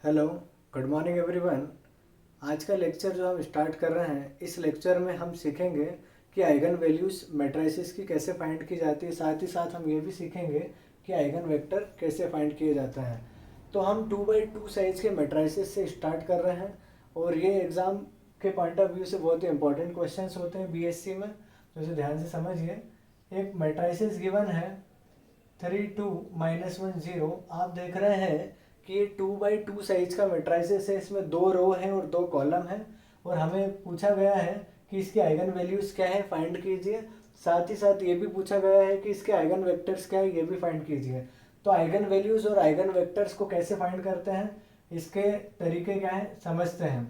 Hello, good morning everyone. आज का lecture जो हम स्टार्ट कर रहे हैं, इस लेक्चर में हम सीखेंगे कि आइगन वैल्यूज़ मैट्रिसेस की कैसे फाइंड की जाती है। साथ ही साथ हम ये भी सीखेंगे कि आइगन वेक्टर कैसे फाइंड किए जाते हैं। तो हम 2x2 साइज के मैट्रिसेस से स्टार्ट कर रहे हैं और ये एग्ज़ाम के पॉइंट ऑफ व्यू से बहुत ही इंपॉर्टेंट क्वेश्चंस होते हैं बीएससी में, तो इसे ध्यान से समझिए। एक मैट्रिसेस गिवन है 3 2 -1 0। आप देख रहे हैं कि ये 2x2 साइज का मैट्रिसेस है, इसमें 2 रो हैं और 2 कॉलम हैं और हमें पूछा गया है कि इसके आइगन वैल्यूज़ क्या है, फाइंड कीजिए। साथ ही साथ ये भी पूछा गया है कि इसके आइगन वेक्टर्स क्या है, ये भी फाइंड कीजिए। तो आइगन वैल्यूज़ और आइगन वेक्टर्स को कैसे फाइंड करते हैं, इसके तरीके क्या हैं, समझते हैं।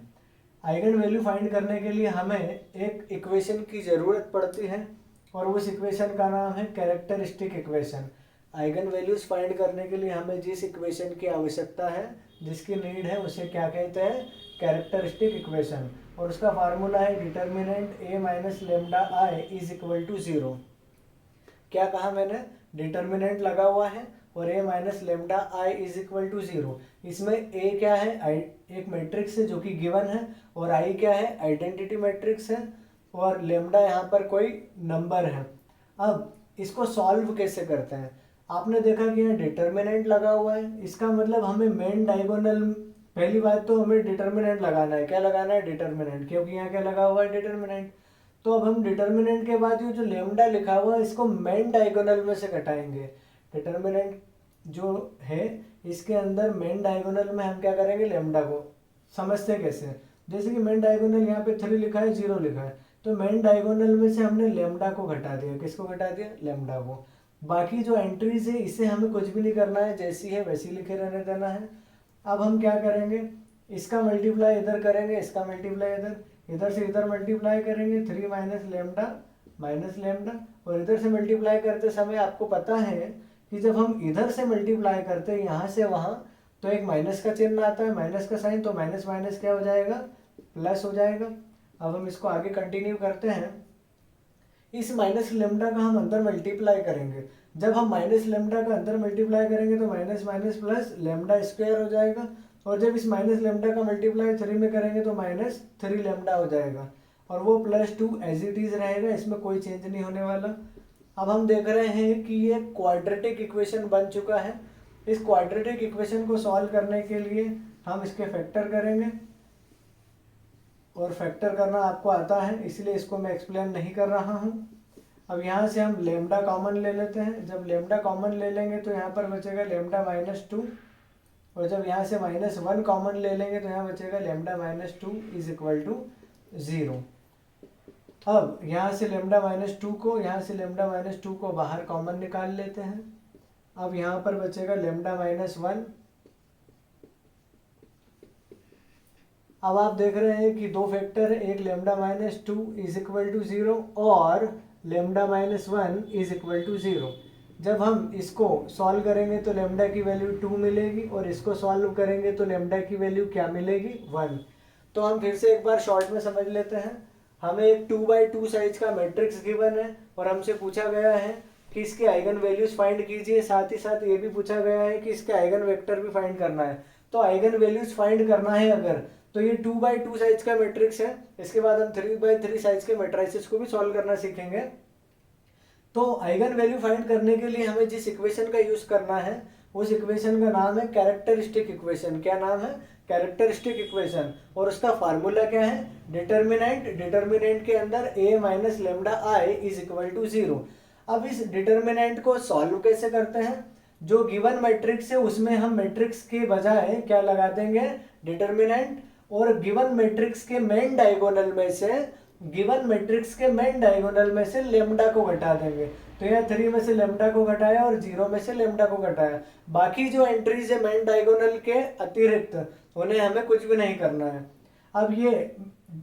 आइगन वैल्यू फाइंड करने के लिए हमें एक इक्वेशन की ज़रूरत पड़ती है और उस इक्वेशन का नाम है characteristic equation. Eigen values find करने के लिए हमें जिस इक्वेशन की आवश्यकता है, जिसकी नीड है, उसे क्या कहते हैं, कैरेक्टरिस्टिक इक्वेशन। और उसका फार्मूला है determinant A minus lambda I is equal to zero. क्या कहा मैंने, डिटर्मिनेंट लगा हुआ है और A minus lambda I is equal to zero. इसमें ए क्या है, एक मैट्रिक्स है जो कि गिवन है, और आई क्या है, आइडेंटिटी मैट्रिक्स है, और लेमडा यहाँ पर कोई नंबर है। अब इसको सॉल्व कैसे करते हैं। आपने देखा कि यहाँ डिटर्मिनेंट लगा हुआ है, इसका मतलब हमें मेन डायगोनल, पहली बात तो हमें डिटर्मिनेंट लगाना है। क्या लगाना है, डिटर्मिनेंट, क्योंकि यहाँ क्या लगा हुआ है, डिटर्मिनेंट। तो अब हम डिटर्मिनेंट के बाद ये जो लेमडा लिखा हुआ है, इसको मेन डायगोनल में से घटाएंगे। डिटर्मिनेंट जो है, इसके अंदर मेन डायगोनल में हम क्या करेंगे, लेमडा को। समझते कैसे, जैसे कि मेन डायगोनल यहाँ पे 3 लिखा है, 0 लिखा है, तो मेन डायगोनल में से हमने लेमडा को घटा दिया। किसको घटा दिया, लेमडा को। बाकी जो एंट्रीज है, इसे हमें कुछ भी नहीं करना है, जैसी है वैसी लिखे रहने देना है। अब हम क्या करेंगे, इसका मल्टीप्लाई इधर करेंगे, इसका मल्टीप्लाई इधर, इधर से इधर मल्टीप्लाई करेंगे, 3 माइनस लेमडा। और इधर से मल्टीप्लाई करते समय आपको पता है कि जब हम इधर से मल्टीप्लाई करते हैं यहाँ से वहाँ, तो एक माइनस का चिन्ह आता है, माइनस का साइन, तो माइनस माइनस क्या हो जाएगा, प्लस हो जाएगा। अब हम इसको आगे कंटिन्यू करते हैं। इस माइनस लेमडा का हम अंदर मल्टीप्लाई करेंगे। जब हम माइनस लेमडा का अंदर मल्टीप्लाई करेंगे तो minus minus plus lambda square हो जाएगा। और जब इस माइनस लेमडा का मल्टीप्लाई 3 में करेंगे तो -3 लेमडा हो जाएगा। और वो +2 एज इट इज रहेगा, इसमें कोई चेंज नहीं होने वाला। अब हम देख रहे हैं कि ये क्वाड्रेटिक इक्वेशन बन चुका है। इस क्वाड्रेटिक इक्वेशन को सॉल्व करने के लिए हम इसके फैक्टर करेंगे, और फैक्टर करना आपको आता है, इसलिए इसको मैं एक्सप्लेन नहीं कर रहा हूँ। अब यहाँ से हम लेमडा कॉमन ले लेते हैं। जब लेमडा कॉमन ले लेंगे तो यहाँ पर बचेगा लेमडा -2, और जब यहाँ से -1 कॉमन ले लेंगे तो यहाँ बचेगा लेमडा -2 इज इक्वल टू 0। अब यहाँ से लेमडा -2 को, यहाँ से लेमडा -2 को बाहर कॉमन निकाल लेते हैं। अब यहाँ पर बचेगा लेमडा -1। अब आप देख रहे हैं कि दो फैक्टर है, एक लेमडा -2 इज इक्वल टू 0 और लेमडा -1 इज इक्वल टू 0। जब हम इसको सॉल्व करेंगे तो लेमडा की वैल्यू 2 मिलेगी, और इसको सॉल्व करेंगे तो लेमडा की वैल्यू क्या मिलेगी, 1। तो हम फिर से एक बार शॉर्ट में समझ लेते हैं। हमें एक 2x2 साइज का मैट्रिक्स गिवन है और हमसे पूछा गया है कि इसके आइगन वैल्यूज फाइंड कीजिए। साथ ही साथ ये भी पूछा गया है कि इसके आइगन वेक्टर भी फाइंड करना है। तो आइगन वैल्यूज फाइंड करना है अगर, तो ये 2x2 साइज का मैट्रिक्स है। इसके बाद हम 3x3 साइज के मैट्रिसेस को भी सॉल्व करना सीखेंगे। तो आइगन वैल्यू फाइंड करने के लिए हमें जिस इक्वेशन का यूज करना है, उस इक्वेशन का नाम है कैरेक्टरिस्टिक इक्वेशन। क्या नाम है, कैरेक्टरिस्टिक इक्वेशन। और उसका फार्मूला क्या है, डिटर्मिनेंट। डिटर्मिनेंट के अंदर A minus lambda I is equal to 0। अब इस डिटर्मिनेंट को सॉल्व कैसे करते हैं, जो गिवन मैट्रिक्स है उसमें हम मैट्रिक्स के बजाय क्या लगा देंगे, डिटर्मिनेंट। और गिवन मैट्रिक्स के मेन डायगोनल में से, गिवन मैट्रिक्स के मेन डायगोनल में से लेमडा को घटा देंगे। तो यहाँ 3 में से लेमडा को घटाया और 0 में से लेमडा को घटाया। बाकी जो एंट्रीज है मेन डायगोनल के अतिरिक्त, उन्हें हमें कुछ भी नहीं करना है। अब ये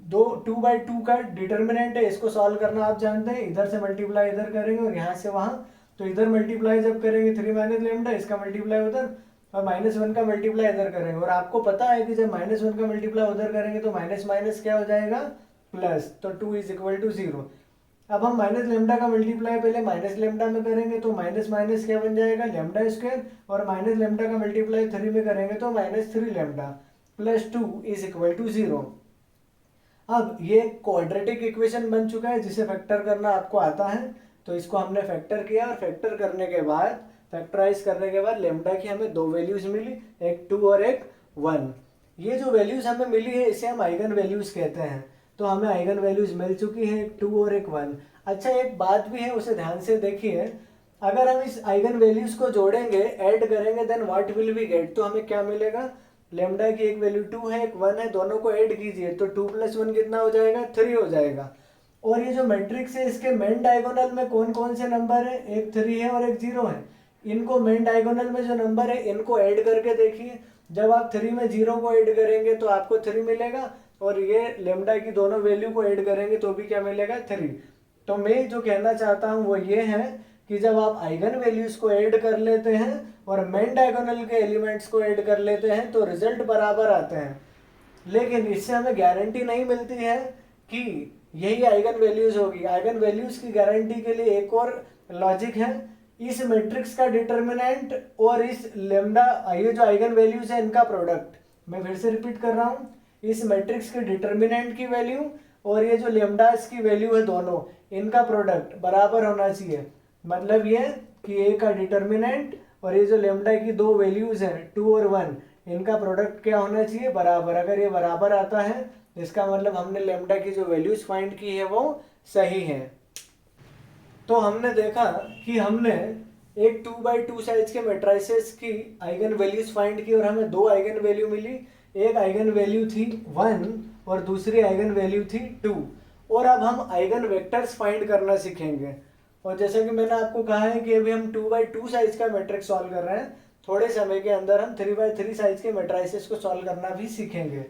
2x2 का डिटर्मिनेंट है, इसको सॉल्व करना आप जानते हैं। इधर से मल्टीप्लाई इधर करेंगे और यहाँ से वहाँ, तो इधर मल्टीप्लाई जब करेंगे 3 माइनस लेमडा, इसका मल्टीप्लाई उधर, और -1 का मल्टीप्लाई इधर करेंगे। और आपको पता है कि जब -1 का मल्टीप्लाई उधर करेंगे तो माइनस माइनस क्या हो जाएगा, प्लस। तो 2 इज इक्वल टू 0। अब हम माइनस लेमडा का मल्टीप्लाई पहले माइनस लेमडा में करेंगे तो माइनस माइनस क्या बन जाएगा, लेमडा स्क्वायर, और माइनस लेमडा का मल्टीप्लाई 3 में करेंगे तो minus 3 lambda plus 2 is equal to 0। अब ये क्वाड्रेटिक इक्वेशन बन चुका है जिसे फैक्टर करना आपको आता है, तो इसको हमने फैक्टर किया और फैक्टर करने के बाद, फैक्टराइज करने के बाद लेमडा की हमें दो वैल्यूज मिली, एक 2 और एक 1। ये जो वैल्यूज हमें मिली है इसे हम आइगन वैल्यूज कहते हैं। तो हमें आइगन वैल्यूज मिल चुकी है, एक 2 और एक 1। अच्छा, एक बात भी है उसे ध्यान से देखिए, अगर हम इस आइगन वैल्यूज को जोड़ेंगे, ऐड करेंगे, then what will we get, तो हमें क्या मिलेगा, लेमडा की एक वैल्यू 2 है, एक 1 है, दोनों को ऐड कीजिए तो 2 + 1 कितना हो जाएगा, 3 हो जाएगा। और ये जो मैट्रिक्स है इसके मेन डायगोनल में कौन कौन से नंबर है, एक 3 है और एक 0 है। इनको मेन डायगोनल में जो नंबर है इनको ऐड करके देखिए, जब आप 3 में 0 को ऐड करेंगे तो आपको 3 मिलेगा, और ये लेमडा की दोनों वैल्यू को ऐड करेंगे तो भी क्या मिलेगा, 3। तो मैं जो कहना चाहता हूँ वो ये है कि जब आप आइगन वैल्यूज को ऐड कर लेते हैं और मेन डायगोनल के एलिमेंट्स को ऐड कर लेते हैं तो रिजल्ट बराबर आते हैं, लेकिन इससे हमें गारंटी नहीं मिलती है कि यही आइगन वैल्यूज होगी। आइगन वैल्यूज की गारंटी के लिए एक और लॉजिक है, इस मैट्रिक्स का डिटर्मिनेंट और इस लेमडा, ये जो आइगन वैल्यूज है इनका प्रोडक्ट, मैं फिर से रिपीट कर रहा हूँ, इस मैट्रिक्स के डिटर्मिनेंट की वैल्यू और ये जो लेमडास की वैल्यू है दोनों, इनका प्रोडक्ट बराबर होना चाहिए। मतलब ये कि ए का डिटर्मिनेंट और ये जो लेमडा की दो वैल्यूज हैं 2 और 1, इनका प्रोडक्ट क्या होना चाहिए, बराबर। अगर ये बराबर आता है इसका मतलब हमने लेमडा की जो वैल्यूज फाइंड की है वो सही है। तो हमने देखा कि हमने एक 2x2 साइज के मैट्रिसेस की आइगन वैल्यूज फाइंड की और हमें दो आइगन वैल्यू मिली, एक आइगन वैल्यू थी 1 और दूसरी आइगन वैल्यू थी 2। और अब हम आइगन वेक्टर्स फाइंड करना सीखेंगे। और जैसे कि मैंने आपको कहा है कि अभी हम 2x2 साइज का मैट्रिक्स सॉल्व कर रहे हैं, थोड़े समय के अंदर हम 3x3 साइज के मैट्रिसेस को सॉल्व करना भी सीखेंगे।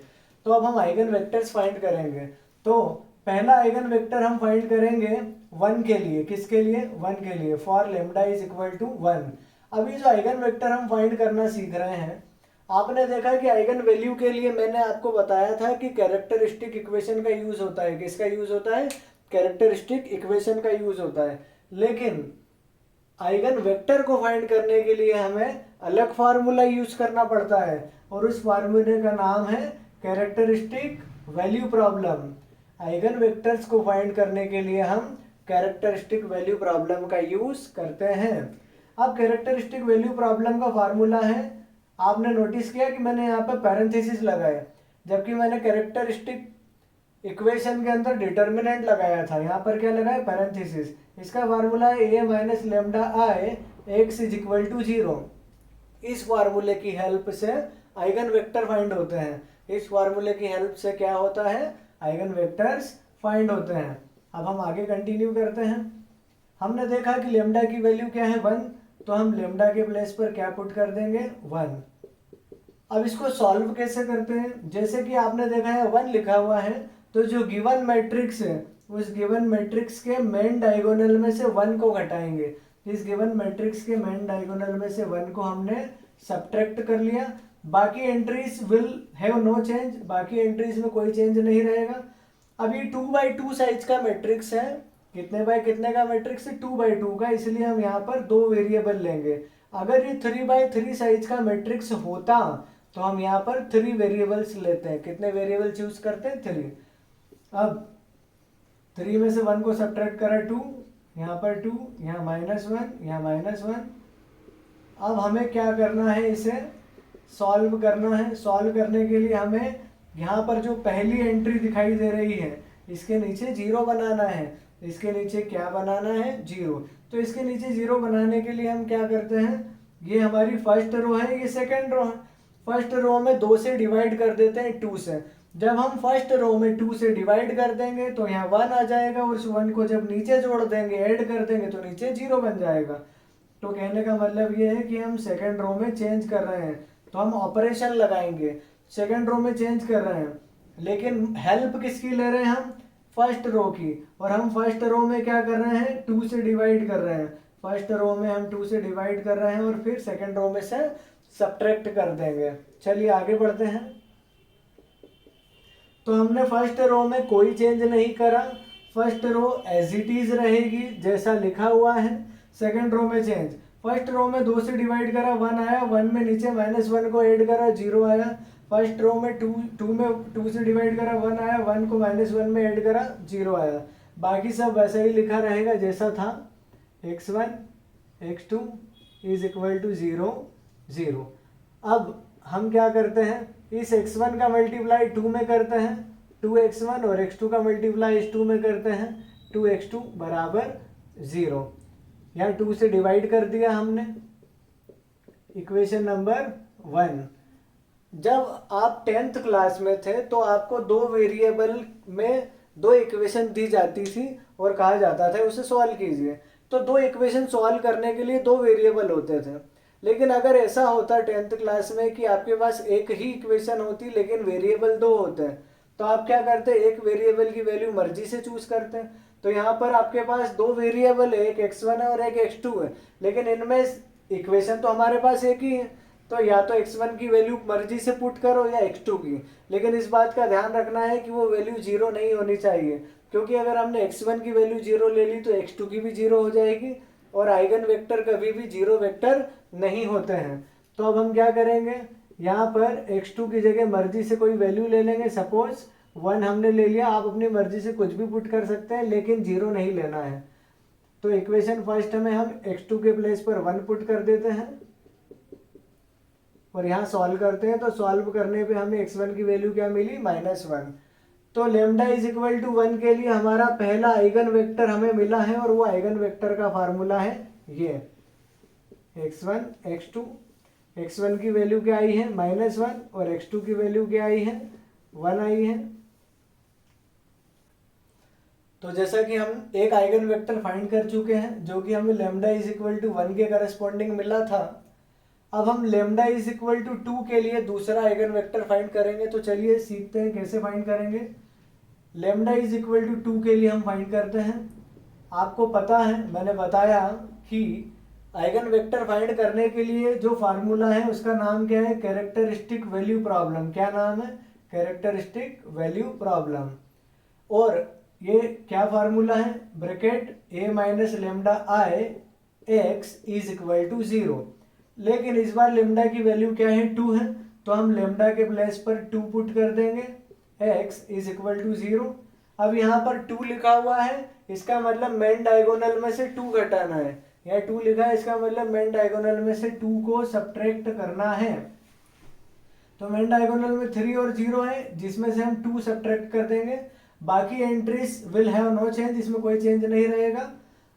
तो अब हम आइगन वेक्टर्स फाइंड करेंगे। तो पहला आइगन वेक्टर हम फाइंड करेंगे 1 के लिए, किसके लिए, 1 के लिए, for lambda is equal to 1। अभी जो आइगन वेक्टर हम फाइंड करना सीख रहे हैं, आपने देखा कि आइगन वैल्यू के लिए मैंने आपको बताया था कि कैरेक्टरिस्टिक इक्वेशन का यूज होता है। किसका यूज होता है, कैरेक्टरिस्टिक इक्वेशन का यूज होता है। लेकिन आइगन वेक्टर को फाइंड करने के लिए हमें अलग फार्मूला यूज करना पड़ता है, और उस फार्मूले का नाम है characteristic value problem. Eigen vectors को फाइंड करने के लिए हम कैरेक्टरिस्टिक वैल्यू प्रॉब्लम का यूज करते हैं। अब कैरेक्टरिस्टिक वैल्यू प्रॉब्लम का फार्मूला है, आपने नोटिस किया कि मैंने यहाँ पे पैरेंथेसिस लगाए, जबकि मैंने कैरेक्टरिस्टिक इक्वेशन के अंदर डिटर्मिनेंट लगाया था, यहाँ पर क्या लगाया, पैरेंथेसिस। इसका फार्मूला है a minus lambda I x is equal to 0। इस फार्मूले की हेल्प से आइगन वेक्टर फाइंड होते हैं। इस फार्मूले की हेल्प से क्या होता है, आइगन वेक्टर्स फाइंड होते हैं। अब हम आगे कंटिन्यू करते हैं। हमने देखा कि लेमडा की वैल्यू क्या है, 1, तो हम लेमडा के प्लेस पर क्या पुट कर देंगे, 1। अब इसको सॉल्व कैसे करते हैं, जैसे कि आपने देखा है 1 लिखा हुआ है, तो जो गिवन मैट्रिक्स है उस गिवन मैट्रिक्स के मेन डायगोनल में से 1 को घटाएंगे। इस गिवन मैट्रिक्स के मेन डायगोनल में से 1 को हमने सब्ट्रैक्ट कर लिया। बाकी entries will have no change, बाकी एंट्रीज में कोई चेंज नहीं रहेगा। अभी 2x2 साइज का मैट्रिक्स है, कितने बाय कितने का मैट्रिक्स है, 2x2 का, इसलिए हम यहाँ पर दो वेरिएबल लेंगे। अगर ये 3x3 साइज का मैट्रिक्स होता तो हम यहाँ पर 3 वेरिएबल्स लेते हैं। कितने वेरिएबल चूज करते हैं, 3। अब 3 में से 1 को सब्ट्रैक्ट करा 2, यहाँ पर 2, यहाँ -1, यहाँ -1। अब हमें क्या करना है, इसे सॉल्व करना है। सॉल्व करने के लिए हमें यहाँ पर जो पहली एंट्री दिखाई दे रही है इसके नीचे 0 बनाना है। इसके नीचे क्या बनाना है, 0। तो इसके नीचे 0 बनाने के लिए हम क्या करते हैं, ये हमारी फर्स्ट रो है, ये सेकेंड रो है। फर्स्ट रो में 2 से डिवाइड कर देते हैं 2 से। जब हम फर्स्ट रो में 2 से डिवाइड कर देंगे तो यहाँ 1 आ जाएगा, और उस 1 को जब नीचे जोड़ देंगे, ऐड कर देंगे, तो नीचे 0 बन जाएगा। तो कहने का मतलब ये है कि हम सेकेंड रो में चेंज कर रहे हैं, तो हम ऑपरेशन लगाएंगे, सेकेंड रो में चेंज कर रहे हैं। लेकिन हेल्प किसकी ले रहे हैं हम, फर्स्ट रो की। और हम फर्स्ट रो में क्या कर रहे हैं, 2 से डिवाइड कर रहे हैं। फर्स्ट रो में हम 2 से डिवाइड कर रहे हैं और फिर सेकेंड रो में से सब्ट्रैक्ट कर देंगे। चलिए आगे बढ़ते हैं। तो हमने फर्स्ट रो में कोई चेंज नहीं करा, first row as it is रहेगी जैसा लिखा हुआ है। सेकंड रो में चेंज, फर्स्ट रो में 2 से डिवाइड करा 1 आया, 1 में नीचे -1 को ऐड करा 0 आया। फर्स्ट रो में 2 में 2 से डिवाइड करा 1 आया, 1 को -1 में ऐड करा 0 आया। बाकी सब वैसा ही लिखा रहेगा जैसा था। x1 x2 is equal to 0 0। अब हम क्या करते हैं, इस x1 का मल्टीप्लाई 2 में करते हैं 2x1, और x2 का मल्टीप्लाई इस 2 में करते हैं 2x2 बराबर 0। यहाँ 2 से डिवाइड कर दिया हमने। Equation number 1। जब आप 10th क्लास में थे तो आपको 2 वेरिएबल में 2 इक्वेशन दी जाती थी और कहा जाता था उसे सॉल्व कीजिए। तो 2 इक्वेशन सॉल्व करने के लिए 2 वेरिएबल होते थे। लेकिन अगर ऐसा होता 10th क्लास में कि आपके पास एक ही इक्वेशन होती लेकिन वेरिएबल 2 होते हैं, तो आप क्या करते, एक वेरिएबल की वैल्यू मर्जी से चूज करते हैं। तो यहाँ पर आपके पास 2 वेरिएबल है, एक x1 है और एक x2 है, लेकिन इनमें इक्वेशन तो हमारे पास एक ही है। तो या तो x1 की वैल्यू मर्जी से पुट करो या x2 की, लेकिन इस बात का ध्यान रखना है कि वो वैल्यू 0 नहीं होनी चाहिए, क्योंकि अगर हमने x1 की वैल्यू 0 ले ली तो x2 की भी 0 हो जाएगी, और आइगन वेक्टर कभी भी 0 वेक्टर नहीं होते हैं। तो अब हम क्या करेंगे, यहाँ पर x2 की जगह मर्जी से कोई वैल्यू ले लेंगे। सपोज 1 हमने ले लिया, आप अपनी मर्जी से कुछ भी पुट कर सकते हैं, लेकिन 0 नहीं लेना है। तो इक्वेशन फर्स्ट में हम x2 के प्लेस पर 1 पुट कर देते हैं और यहाँ सॉल्व करते हैं। तो सॉल्व करने पे हमें x1 की वैल्यू क्या मिली, -1। तो लेमडा इज इक्वल टू 1 के लिए हमारा पहला आइगन वेक्टर हमें मिला है, और वो आइगन वेक्टर का फार्मूला है ये x1 x2। x1 की वैल्यू क्या आई है, -1, और x2 की वैल्यू क्या आई है, 1 आई है। तो जैसा कि हम एक आइगन वेक्टर फाइंड कर चुके हैं जो कि हमें लेमडा इज इक्वल टू 1 के करस्पॉन्डिंग मिला था। अब हम लेमडा इज इक्वल टू 2 के लिए दूसरा आइगन वेक्टर फाइंड करेंगे। तो चलिए सीखते हैं कैसे फाइंड करेंगे। लेमडा इज इक्वल टू 2 के लिए हम फाइंड करते हैं। आपको पता है, मैंने बताया कि आइगन वेक्टर फाइंड करने के लिए जो फार्मूला है उसका नाम क्या है, कैरेक्टरिस्टिक वैल्यू प्रॉब्लम। क्या नाम है, कैरेक्टरिस्टिक वैल्यू प्रॉब्लम। और ये क्या फार्मूला है, bracket a minus lambda I x is equal to 0। लेकिन इस बार लेमडा की वैल्यू क्या है, 2 है, तो हम लेमडा के प्लेस पर 2 पुट कर देंगे, x इज इक्वल टू 0। अब यहाँ पर 2 लिखा हुआ है, इसका मतलब मेन डायगोनल में से 2 घटाना है। यहाँ 2 लिखा है, इसका मतलब मेन डायगोनल में से 2 को सब्ट्रैक्ट करना है। तो मेन डायगोनल में 3 और 0 है, जिसमें से हम 2 सब्ट्रैक्ट कर देंगे। बाकी entries will have no change, इसमें कोई चेंज नहीं रहेगा।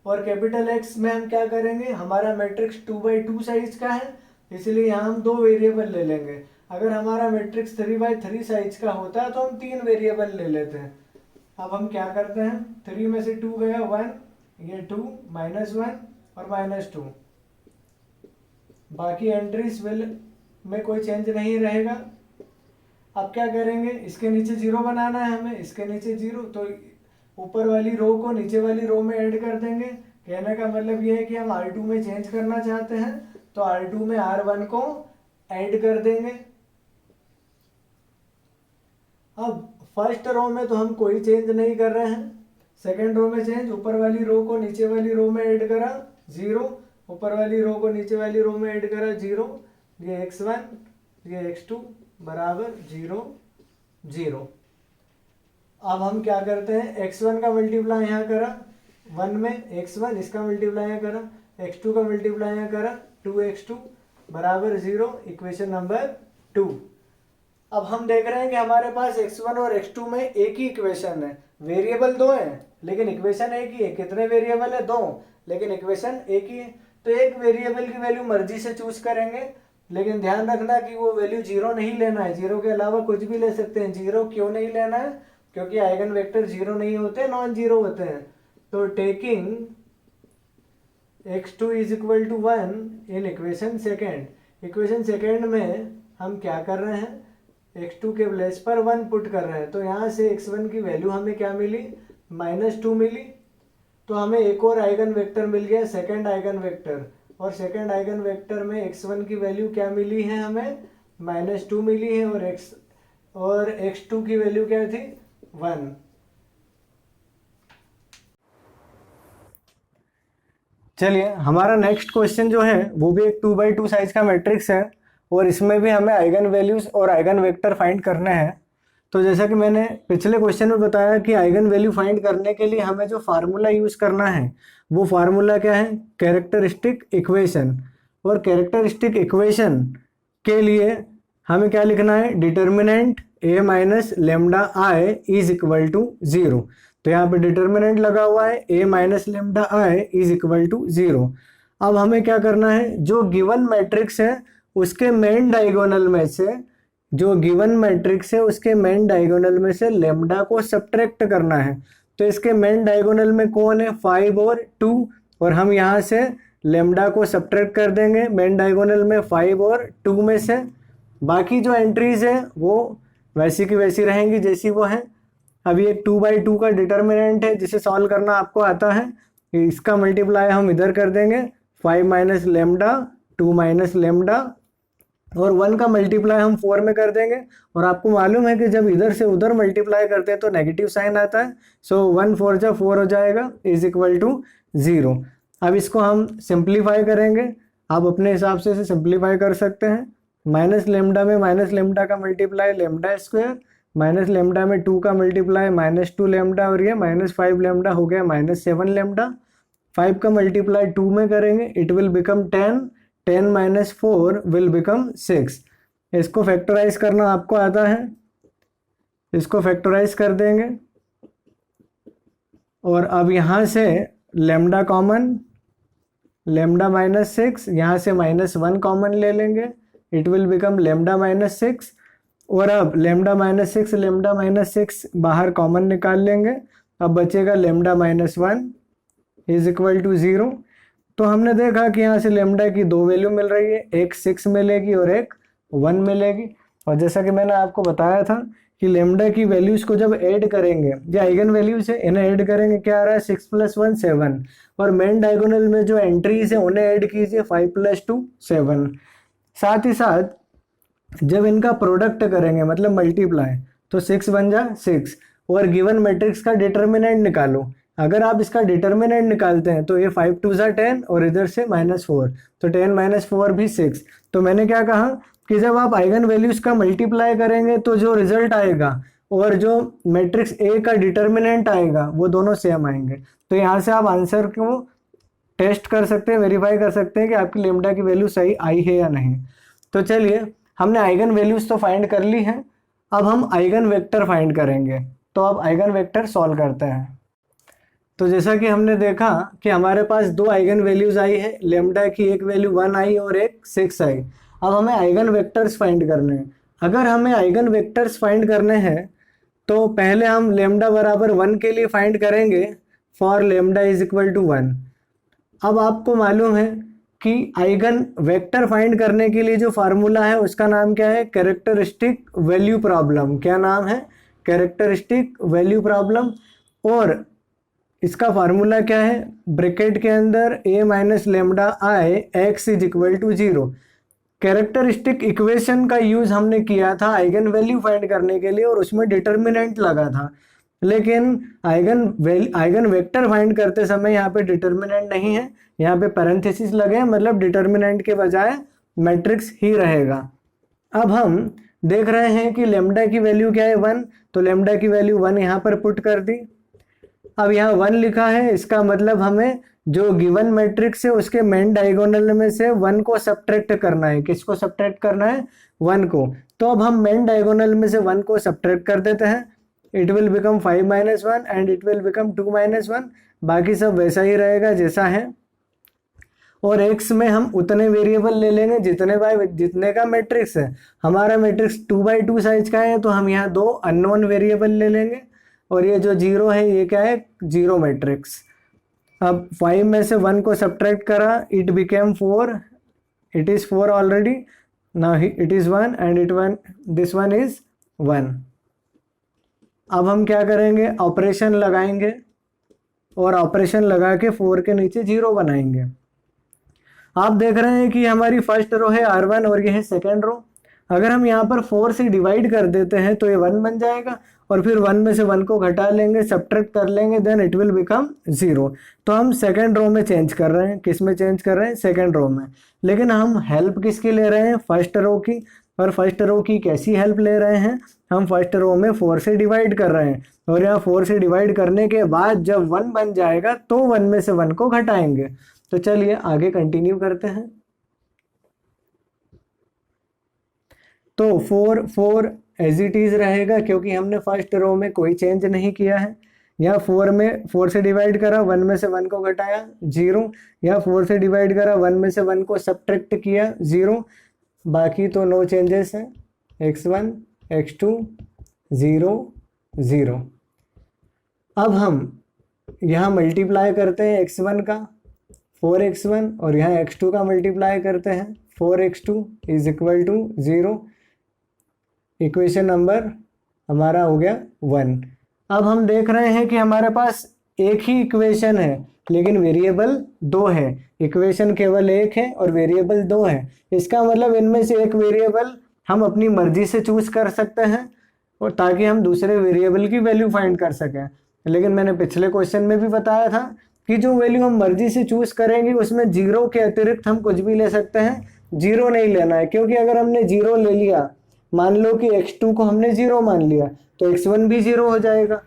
और कैपिटल X में हम क्या करेंगे, हमारा मैट्रिक्स 2x2 साइज का है, इसलिए यहाँ हम 2 वेरिएबल ले लेंगे। अगर हमारा मैट्रिक्स 3x3 साइज का होता है तो हम 3 वेरिएबल ले लेते हैं। अब हम क्या करते हैं, 3 में से 2 गया 1, ये 2 -1 और -2। बाकी एंट्रीज विल में कोई चेंज नहीं रहेगा। अब क्या करेंगे, इसके नीचे 0 बनाना है हमें, इसके नीचे 0, तो ऊपर वाली रो को नीचे वाली रो में ऐड कर देंगे। कहने का मतलब ये है कि हम R2 में चेंज करना चाहते हैं, तो R2 में R1 को ऐड कर देंगे। अब फर्स्ट रो में तो हम कोई चेंज नहीं कर रहे हैं, सेकंड रो में चेंज, ऊपर वाली रो को नीचे वाली रो में ऐड करा 0, ऊपर वाली रो को नीचे वाली रो में ऐड करा 0, ये x1 ये x2 बराबर 0 0। अब हम क्या करते हैं, x1 का मल्टीप्लाई यहाँ करा 1 में x1, इसका मल्टीप्लाई यहाँ करा x2 का मल्टीप्लाई यहाँ करा 2x2 बराबर 0। Equation number 2। अब हम देख रहे हैं कि हमारे पास x1 और x2 में एक ही इक्वेशन है, वेरिएबल 2 है लेकिन इक्वेशन एक ही है। कितने वेरिएबल है, 2, लेकिन इक्वेशन एक ही है। तो एक वेरिएबल की वैल्यू मर्जी से चूज करेंगे, लेकिन ध्यान रखना कि वो वैल्यू 0 नहीं लेना है, 0 के अलावा कुछ भी ले सकते हैं। 0 क्यों नहीं लेना है, क्योंकि आइगन वेक्टर 0 नहीं होते, नॉन 0 होते हैं। तो taking x2 is equal to 1 in equation second, equation second में हम क्या कर रहे हैं, x2 के प्लेस पर 1 पुट कर रहे हैं। तो यहाँ से x1 की वैल्यू हमें क्या मिली, -2 मिली। तो हमें एक और आइगन वेक्टर मिल गया, सेकेंड आइगन वेक्टर, और सेकेंड आइगन वेक्टर में x1 की वैल्यू क्या मिली है, हमें -2 मिली है, और x2 की वैल्यू क्या थी, 1। चलिए हमारा नेक्स्ट क्वेश्चन जो है वो भी एक 2x2 साइज का मैट्रिक्स है और इसमें भी हमें आइगन वैल्यूज और आइगन वेक्टर फाइंड करने हैं। तो जैसा कि मैंने पिछले क्वेश्चन में बताया कि आइगन वैल्यू फाइंड करने के लिए हमें जो फार्मूला यूज करना है वो फार्मूला क्या है, कैरेक्टरिस्टिक इक्वेशन। और कैरेक्टरिस्टिक इक्वेशन के लिए हमें क्या लिखना है, determinant a minus lambda I is equal to 0। तो यहाँ पे डिटर्मिनेंट लगा हुआ है a minus lambda I is equal to 0। अब हमें क्या करना है, जो गिवन मैट्रिक्स है उसके मेन डायगोनल में से, जो गिवन मैट्रिक्स है उसके मेन डायगोनल में से लेमडा को सब्ट्रैक्ट करना है। तो इसके मेन डायगोनल में कौन है, 5 और 2, और हम यहाँ से लेमडा को सब्ट्रैक्ट कर देंगे मेन डायगोनल में 5 और 2 में से। बाकी जो एंट्रीज है वो वैसी की वैसी रहेंगी जैसी वो है। अभी एक 2x2 का डिटर्मिनेंट है जिसे सॉल्व करना आपको आता है, इसका मल्टीप्लाई हम इधर कर देंगे 5 माइनस लेमडा 2 माइनस लेमडा, और 1 का मल्टीप्लाई हम 4 में कर देंगे। और आपको मालूम है कि जब इधर से उधर मल्टीप्लाई करते हैं तो नेगेटिव साइन आता है। सो 1 4 जा 4 हो जाएगा इज इक्वल टू 0। अब इसको हम सिंप्लीफाई करेंगे, आप अपने हिसाब से इसे सिंप्लीफाई कर सकते हैं। माइनस लेमडा में माइनस लेमडा का multiply lambda square, minus lambda में 2 का मल्टीप्लाई माइनस 2 लेमडा, और ये माइनस 5 लेमडा हो गया माइनस 7 लेमडा। 5 का मल्टीप्लाई 2 में करेंगे, it will become 10, 10 minus 4 will become 6। इसको फैक्टराइज करना आपको आता है, इसको फैक्टराइज कर देंगे। और अब यहाँ से लेमडा कॉमन, लेमडा माइनस 6, यहाँ से माइनस 1 कॉमन ले लेंगे, it will become lambda minus 6। और अब लेमडा माइनस 6 बाहर कॉमन निकाल लेंगे, अब बचेगा lambda minus 1 is equal to 0। तो हमने देखा कि यहाँ से लेमडा की 2 वैल्यू मिल रही है, एक 6 मिलेगी और एक 1 मिलेगी। और जैसा कि मैंने आपको बताया था कि लेमडा की वैल्यूज को जब ऐड करेंगे, जो आइगन वैल्यूज है इन्हें ऐड करेंगे, क्या आ रहा है 6 + 1 7, और मेन डायगोनल में जो एंट्रीज है उन्हें ऐड कीजिए 5 + 2 7। साथ ही साथ जब इनका प्रोडक्ट करेंगे मतलब मल्टीप्लाई, तो 6 बन जा 6, और गिवन मैट्रिक्स का डिटर्मिनेंट निकालो। अगर आप इसका डिटर्मिनेंट निकालते हैं तो ये 5 2 जा 10 और इधर से -4, तो 10 - 4 भी 6। तो मैंने क्या कहा कि जब आप आइगन वैल्यूज का मल्टीप्लाई करेंगे तो जो रिजल्ट आएगा और जो मैट्रिक्स ए का डिटर्मिनेंट आएगा वो दोनों सेम आएंगे। तो यहाँ से आप आंसर को टेस्ट कर सकते हैं, वेरीफाई कर सकते हैं कि आपकी लेमडा की वैल्यू सही आई है या नहीं। तो चलिए हमने आइगन वैल्यूज तो फाइंड कर ली हैं, अब हम आइगन वेक्टर फाइंड करेंगे। तो अब आइगन वेक्टर सॉल्व करते हैं। तो जैसा कि हमने देखा कि हमारे पास 2 आइगन वैल्यूज आई है, लेमडा की एक वैल्यू 1 आई और एक 6 आई। अब हमें आइगन वेक्टर्स फाइंड करने हैं। अगर हमें आइगन वेक्टर्स फाइंड करने हैं तो पहले हम लेमडा बराबर 1 के लिए फाइंड करेंगे, for lambda is equal to 1। अब आपको मालूम है कि आइगन वेक्टर फाइंड करने के लिए जो फार्मूला है उसका नाम क्या है, कैरेक्टरिस्टिक वैल्यू प्रॉब्लम। क्या नाम है, कैरेक्टरिस्टिक वैल्यू प्रॉब्लम। और इसका फार्मूला क्या है, ब्रैकेट के अंदर a minus lambda I x is equal to 0। Characteristic equation का यूज हमने किया था आइगन वैल्यू फाइंड करने के लिए और उसमें डिटर्मिनेंट लगा था, लेकिन आइगन वेक्टर फाइंड करते समय यहाँ पे डिटर्मिनेंट नहीं है, यहाँ पे पैरेंथेसिस लगे हैं, मतलब डिटर्मिनेंट के बजाय मैट्रिक्स ही रहेगा। अब हम देख रहे हैं कि लेमडा की वैल्यू क्या है 1, तो लेमडा की वैल्यू 1 यहाँ पर पुट कर दी। अब यहाँ 1 लिखा है, इसका मतलब हमें जो गिवन मैट्रिक्स है उसके मेन डायगोनल में से 1 को सब्ट्रैक्ट करना है। किसको सब्ट्रैक्ट करना है, 1 को। तो अब हम मेन डायगोनल में से 1 को सब्ट्रैक्ट कर देते हैं, it will become 5 - 1 and it will become 2 - 1। बाकी सब वैसा ही रहेगा जैसा है। और x में हम उतने वेरिएबल ले लेंगे जितने का मैट्रिक्स है। हमारा मैट्रिक्स 2x2 साइज का है तो हम यहाँ 2 अननोन वेरिएबल ले लेंगे, और ये जो 0 है ये क्या है, 0 मैट्रिक्स। अब 5 में से 1 को सब्ट्रैक्ट करा, it became 4, it is 4 already, now it is 1 and this one is 1। अब हम क्या करेंगे, ऑपरेशन लगाएंगे और ऑपरेशन लगा के 4 के नीचे 0 बनाएंगे। आप देख रहे हैं कि हमारी फर्स्ट रो है R1 और ये है सेकेंड रो। अगर हम यहाँ पर 4 से डिवाइड कर देते हैं तो ये 1 बन जाएगा, और फिर 1 में से 1 को घटा लेंगे, सब्ट्रैक्ट कर लेंगे, देन इट विल बिकम 0। तो हम सेकेंड रो में चेंज कर रहे हैं। किस में चेंज कर रहे हैं? सेकेंड रो में। लेकिन हम हेल्प किसकी ले रहे हैं? फर्स्ट रो की। और फर्स्ट रो की कैसी हेल्प ले रहे हैं? हम फर्स्ट रो में 4 से डिवाइड कर रहे हैं, और यहाँ 4 से डिवाइड करने के बाद जब 1 बन जाएगा तो 1 में से 1 को घटाएंगे। तो चलिए आगे कंटिन्यू करते हैं। तो 4 एज इट इज रहेगा, क्योंकि हमने फर्स्ट रो में कोई चेंज नहीं किया है। यहाँ 4 में 4 से डिवाइड करा, 1 में से 1 को घटाया, 0। यहाँ 4 से डिवाइड करा, 1 में से 1 को सब्ट्रैक्ट किया, 0। बाकी तो नो चेंजेस हैं। x1 x2 0 0। अब हम यहाँ मल्टीप्लाई करते हैं x1 का 4x1, और यहाँ x2 का मल्टीप्लाई करते हैं 4x2 is equal to 0। Equation number हमारा हो गया 1। अब हम देख रहे हैं कि हमारे पास एक ही इक्वेशन है, लेकिन वेरिएबल 2 है। इक्वेशन केवल एक है और वेरिएबल 2 है। इसका मतलब इनमें से एक वेरिएबल हम अपनी मर्जी से चूज कर सकते हैं, और ताकि हम दूसरे वेरिएबल की वैल्यू फाइंड कर सकें। लेकिन मैंने पिछले क्वेश्चन में भी बताया था कि जो वैल्यू हम मर्जी से चूज करेंगे उसमें 0 के अतिरिक्त हम कुछ भी ले सकते हैं। 0 नहीं लेना है, क्योंकि अगर हमने 0 ले लिया, मान लो कि x2 को हमने 0 मान लिया, तो x1 भी 0 हो जाएगा,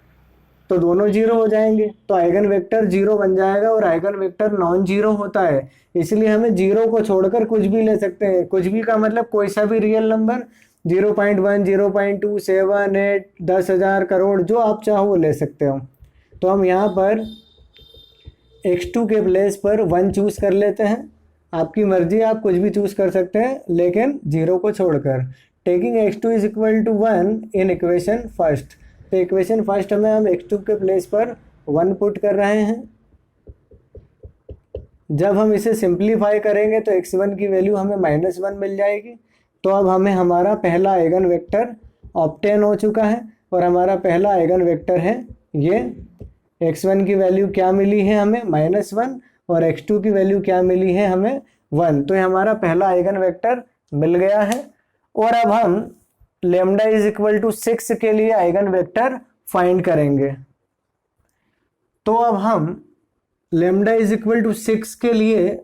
तो दोनों 0 हो जाएंगे। तो आइगन वेक्टर 0 बन जाएगा, और आइगन वेक्टर नॉन जीरो होता है, इसलिए हमें 0 को छोड़कर कुछ भी ले सकते हैं। कुछ भी का मतलब कोई सा भी रियल नंबर, 0.1 0.2 7 8 10,000 करोड़, जो आप चाहो वो ले सकते हो। तो हम यहाँ पर x2 के प्लेस पर 1 चूज कर लेते हैं। आपकी मर्जी, आप कुछ भी चूज कर सकते हैं, लेकिन 0 को छोड़कर। Taking x2 is equal to 1 in equation first. तो इक्वेशन फर्स्ट में हम x2 के प्लेस पर 1 पुट कर रहे हैं। जब हम इसे सिंप्लीफाई करेंगे तो x1 की वैल्यू हमें -1 मिल जाएगी। तो अब हमें हमारा पहला आइगन वेक्टर ऑब्टेन हो चुका है, और हमारा पहला आइगन वेक्टर है ये। x1 की वैल्यू क्या मिली है हमें? -1, और x2 की वैल्यू क्या मिली है हमें? 1। तो ये हमारा पहला आइगन वेक्टर मिल गया है। और अब हम लेमडा इज इक्वल टू 6 के लिए आइगन वेक्टर फाइंड करेंगे। तो अब हम लेमडा इज इक्वल टू 6 के लिए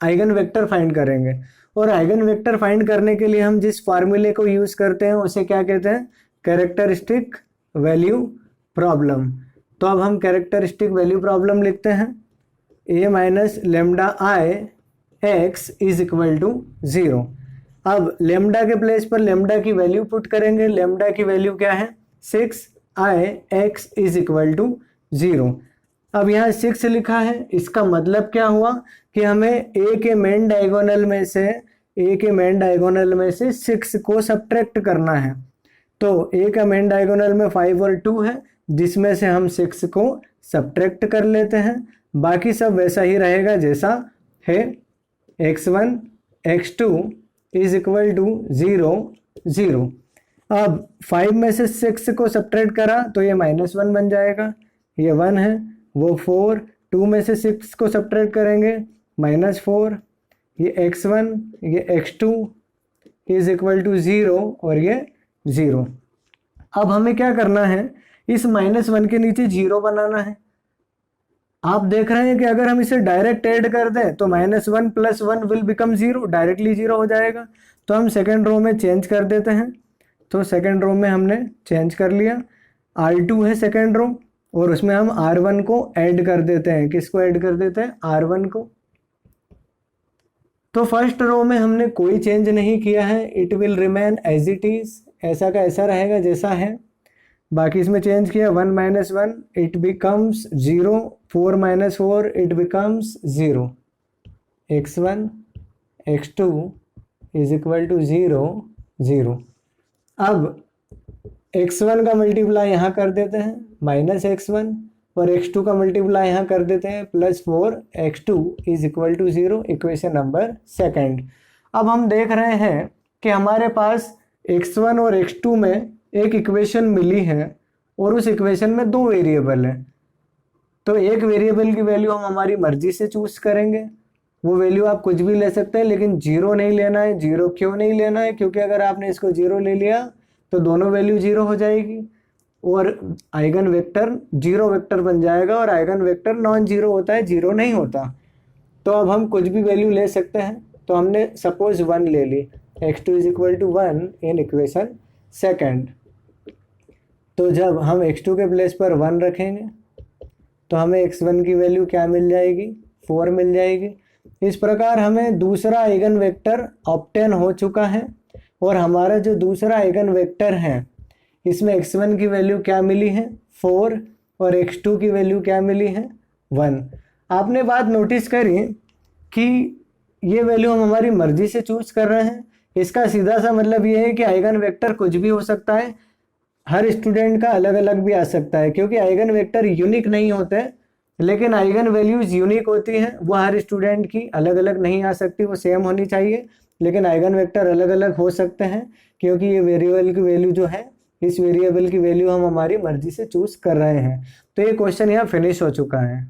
आइगन वेक्टर फाइंड करेंगे, और आइगन वेक्टर फाइंड करने के लिए हम जिस फार्मूले को यूज करते हैं उसे क्या कहते हैं? Characteristic value problem. तो अब हम कैरेक्टरिस्टिक वैल्यू प्रॉब्लम लिखते हैं। a minus lambda I x is equal to 0। अब लेमडा के प्लेस पर लेमडा की वैल्यू पुट करेंगे। लेमडा की वैल्यू क्या है? 6i(x) is equal to 0। अब यहाँ 6 लिखा है, इसका मतलब क्या हुआ कि हमें a के मेन डायगोनल में से 6 को सब्ट्रैक्ट करना है। तो a का मेन डायगोनल में 5 और 2 है, जिसमें से हम 6 को सब्ट्रैक्ट कर लेते हैं। बाकी सब वैसा ही रहेगा जैसा है। x1 x2 is equal to 0 0। अब 5 में से 6 को सब्ट्रैक्ट करा तो ये -1 बन जाएगा, ये 1 है, वो 4। 2 में से 6 को सब्ट्रैक्ट करेंगे, -4। ये x1 ये x2 इज इक्वल टू 0, और ये 0। अब हमें क्या करना है? इस -1 के नीचे 0 बनाना है। आप देख रहे हैं कि अगर हम इसे डायरेक्ट ऐड कर दें तो -1 + 1 विल बिकम 0, डायरेक्टली 0 हो जाएगा। तो हम सेकेंड रो में चेंज कर देते हैं। तो सेकेंड रो में हमने चेंज कर लिया। R2 है सेकेंड रो, और उसमें हम R1 को ऐड कर देते हैं। किसको ऐड कर देते हैं? R1 को। तो फर्स्ट रो में हमने कोई चेंज नहीं किया है, it will remain as it is, ऐसा का ऐसा रहेगा जैसा है। बाकी इसमें चेंज किया, 1 - 1 it becomes 0, 4 - 4 it becomes 0। x1 x2 is equal to 0 0। अब x1 का मल्टीप्लाई यहाँ कर देते हैं -x1, और x2 का मल्टीप्लाई यहाँ कर देते हैं +4 x2 is equal to 0। Equation number second. अब हम देख रहे हैं कि हमारे पास x1 और x2 में एक इक्वेशन मिली है, और उस इक्वेशन में 2 वेरिएबल हैं। तो एक वेरिएबल की वैल्यू हम हमारी मर्जी से चूज करेंगे, वो वैल्यू आप कुछ भी ले सकते हैं, लेकिन जीरो नहीं लेना है। जीरो क्यों नहीं लेना है? क्योंकि अगर आपने इसको जीरो ले लिया तो दोनों वैल्यू जीरो हो जाएगी और आइगन वेक्टर जीरो वेक्टर बन जाएगा, और आइगन वेक्टर नॉन जीरो होता है, जीरो नहीं होता। तो अब हम कुछ भी वैल्यू ले सकते हैं। तो हमने सपोज 1 ले ली, x2 is equal to 1 in equation second. तो जब हम x2 के प्लेस पर 1 रखेंगे तो हमें x1 की वैल्यू क्या मिल जाएगी? 4 मिल जाएगी। इस प्रकार हमें दूसरा आइगन वेक्टर ऑब्टेन हो चुका है, और हमारा जो दूसरा आइगन वेक्टर है इसमें x1 की वैल्यू क्या मिली है? 4, और x2 की वैल्यू क्या मिली है? 1। आपने बात नोटिस करी कि ये वैल्यू हम हमारी मर्जी से चूज कर रहे हैं। इसका सीधा सा मतलब ये है कि आइगन वेक्टर कुछ भी हो सकता है, हर स्टूडेंट का अलग अलग भी आ सकता है, क्योंकि आइगन वेक्टर यूनिक नहीं होते, लेकिन आइगन वैल्यूज यूनिक होती हैं। वो हर स्टूडेंट की अलग अलग नहीं आ सकती, वो सेम होनी चाहिए, लेकिन आइगन वेक्टर अलग अलग हो सकते हैं, क्योंकि ये वेरिएबल की वैल्यू जो है, इस वेरिएबल की वैल्यू हम हमारी मर्जी से चूज कर रहे हैं। तो ये क्वेश्चन यहाँ फिनिश हो चुका है।